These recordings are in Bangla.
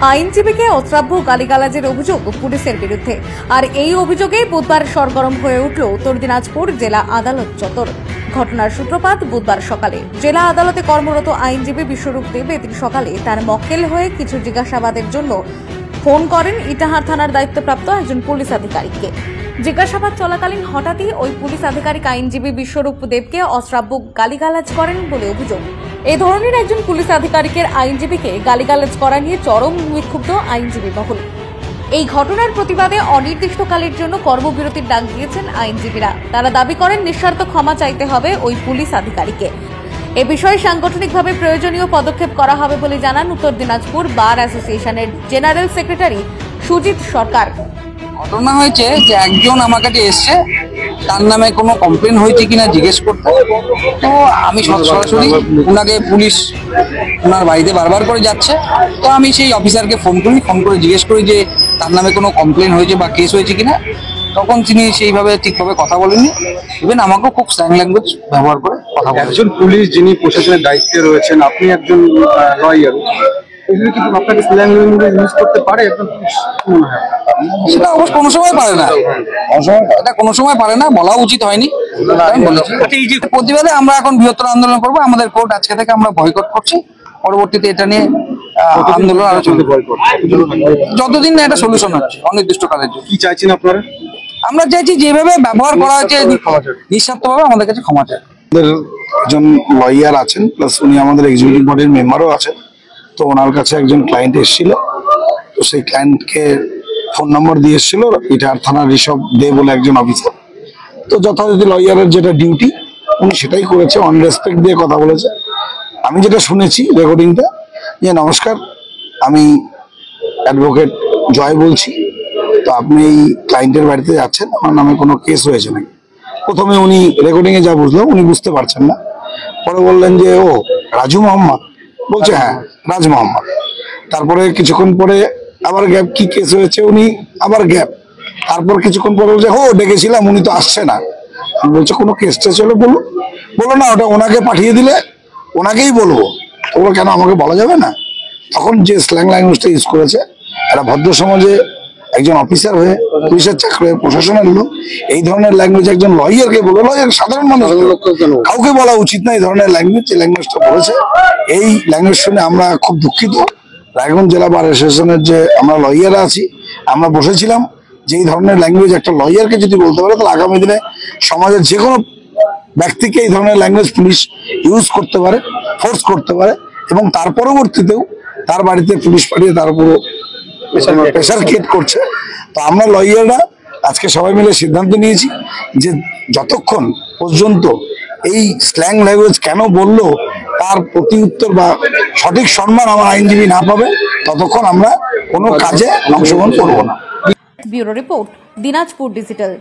আইনজীবীকে অশ্রাব্য গালিগালাজের অভিযোগ পুলিশের বিরুদ্ধে। আর এই অভিযোগে বুধবার সরগরম হয়ে উঠল উত্তর দিনাজপুর জেলা আদালত চত্বর। ঘটনার সূত্রপাত বুধবার সকালে। জেলা আদালতে কর্মরত আইনজীবী বিশ্বরূপ দেব এদিন সকালে তার মক্কেল হয়ে কিছু জিজ্ঞাসাবাদের জন্য ফোন করেন ইটাহার থানার দায়িত্বপ্রাপ্ত একজন পুলিশ আধিকারিককে। জিজ্ঞাসাবাদ চলাকালীন হঠাৎই ওই পুলিশ আধিকারিক আইনজীবী বিশ্বরূপ দেবকে অশ্রাব্য গালিগালাজ করেন বলে অভিযোগ। এ ধরনের একজন পুলিশ আধিকারিকের আইনজীবীকে গালিগালাজ করা নিয়ে চরম বিক্ষুব্ধ আইনজীবী মহল। এই ঘটনার প্রতিবাদে অনির্দিষ্টকালের জন্য কর্মবিরতির ডাক দিয়েছেন আইনজীবীরা। তারা দাবি করেন নিঃস্বার্থ ক্ষমা চাইতে হবে ওই পুলিশ আধিকারিককে। এ বিষয়ে সাংগঠনিকভাবে প্রয়োজনীয় পদক্ষেপ করা হবে বলে জানান উত্তর দিনাজপুর বার অ্যাসোসিয়েশনের জেনারেল সেক্রেটারি সুজিত সরকার। ঘটনা হয়েছে যে একজন আমার কাছে এসছে, তার নামে কোনো কমপ্লেন হয়েছে কিনা জিজ্ঞেস করতে। তো আমি সরাসরি ওনাকে পুলিশ ওনার বাড়িতে বারবার করে যাচ্ছে, তো আমি সেই অফিসারকে ফোন করে জিজ্ঞেস করি যে তার নামে কোনো কমপ্লেন হয়েছে বা কেস হয়েছে কিনা। তখন তিনি সেইভাবে ঠিকভাবে কথা বলেননি, ইভেন আমাকেও খুব স্ল্যাং ল্যাঙ্গুয়েজ ব্যবহার করে কথা বলেন। একজন পুলিশ যিনি প্রশাসনের দায়িত্বে রয়েছেন, আপনি একজন লয়ার, এগুলো কি আপনাকে স্ল্যাং ল্যাঙ্গুয়েজ ইউজ করতে পারে একজন পুলিশ? মনে হয় সেটা অবশ্য কোনো সময় পারে না, এটা কোনো সময় পারে না, বলা উচিত হয়নি। প্রতিবাদে আমরা এখন বৃহত্তর আন্দোলন করবো। আমাদের কোর্ট আজকে থেকে আমরা বয়কট করছি। পরবর্তীতে এটা নিয়ে আন্দোলন আরো চলবে, যতদিন না এটা সলিউশন হচ্ছে অনির্দিষ্টকালের জন্য। কি চাইছেন আপনারা? আমরা চাইছি যেভাবে ব্যবহার করা হচ্ছে নিঃস্বার্থভাবে আমাদের কাছে ক্ষমা চাই। আমাদের একজন লয়ার আছেন, প্লাস উনি আমাদের এক্সিকিউটিভ বডির মেম্বারও আছেন। তো ওনার কাছে একজন ক্লায়েন্ট এসেছিল, তো সেই ক্লায়েন্টকে ফোন নম্বর দিয়ে এসেছিল ইটাহার থানার ঋষভ দে বলে একজন অফিসার। তো যথারীতি লয়ারের যেটা ডিউটি উনি সেটাই করেছে, অন রেসপেক্ট দিয়ে কথা বলেছে। আমি যেটা শুনেছি রেকর্ডিংটা, যে নমস্কার, আমি অ্যাডভোকেট জয় বলছি, তো আপনি এই ক্লায়েন্টের বাড়িতে যাচ্ছেন, আমার নামে কোনো কেস হয়েছে নাকি? প্রথমে উনি রেকর্ডিং এ যা বুঝলো উনি বুঝতে পারছেন না। পরে বললেন যে ও রাজু মোহাম্মদ, বলছে হ্যাঁ রাজ মোহাম্মদ। তারপরে কিছুক্ষণ পরে আবার গ্যাপ, কি কেস হয়েছে, উনি আবার গ্যাপ। তারপর কিছুক্ষণ পরে বলছে ও ডেকেছিলাম, উনি তো আসছে না। বলছে কোনো কেস টেস হলে বলো না, ওটা ওনাকে পাঠিয়ে দিলে ওনাকেই বলবো। ওগুলো কেন আমাকে বলা যাবে না? তখন যে স্ল্যাং ল্যাঙ্গুয়েজটা ইউজ করেছে, একটা ভদ্র সমাজে একজন অফিসার হয়ে, পুলিশের চাকরি হয়ে, প্রশাসনের লোক এই ধরনের ল্যাঙ্গুয়েজ একজন লয়ারকে বলবো, লয়ার সাধারণ মানুষ কাউকে বলা উচিত না এই ধরনের ল্যাঙ্গুয়েজ। যে ল্যাঙ্গুয়েজটা বলেছে, এই ল্যাঙ্গুয়েজ শুনে আমরা খুব দুঃখিত। রায়গঞ্জ জেলা বার অ্যাসোসিয়েশনের যে আমরা লয়াররা আছি, আমরা বসেছিলাম যে এই ধরনের ল্যাঙ্গুয়েজ একটা লয়ারকে যদি বলতে পারে, তাহলে আগামী দিনে সমাজের যে কোনো ব্যক্তিকে এই ধরনের ল্যাঙ্গুয়েজ পুলিশ ইউজ করতে পারে, ফোর্স করতে পারে, এবং তার পরবর্তীতেও তার বাড়িতে পুলিশ পাঠিয়ে তার উপর প্রেশার ক্রিয়েট করছে। তো আমরা লয়াররা আজকে সবাই মিলে সিদ্ধান্ত নিয়েছি যে যতক্ষণ পর্যন্ত এই স্ল্যাং ল্যাঙ্গুয়েজ কেন বললো তার প্রতি উত্তর বা সঠিক সম্মান আমার আইনজীবী না পাবে, ততক্ষণ আমরা কোনো কাজে অংশগ্রহণ করব না। Bureau report, Dinajpur digital.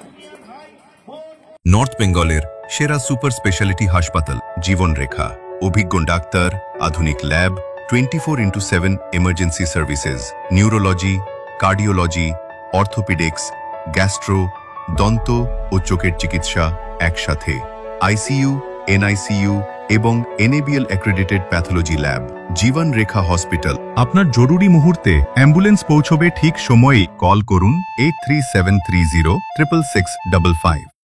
North বেঙ্গলের সেরা সুপার স্পেশালিটি হাসপাতাল জীবন রেখা, অভিজ্ঞ ডাক্তার, আধুনিক lab, 24x7 emergency services, neurology, cardiology, orthopaedics, gastro, দন্ত ও চোখের চিকিৎসা একসাথে, আইসিইউ, এনআইসিইউ এবং NABL অ্যাক্রেডিটেড প্যাথোলজি ল্যাব। জীবন রেখা হসপিটাল। আপনার জরুরি মুহূর্তে অ্যাম্বুলেন্স পৌঁছবে ঠিক সময়ে। কল করুন 83730 66655।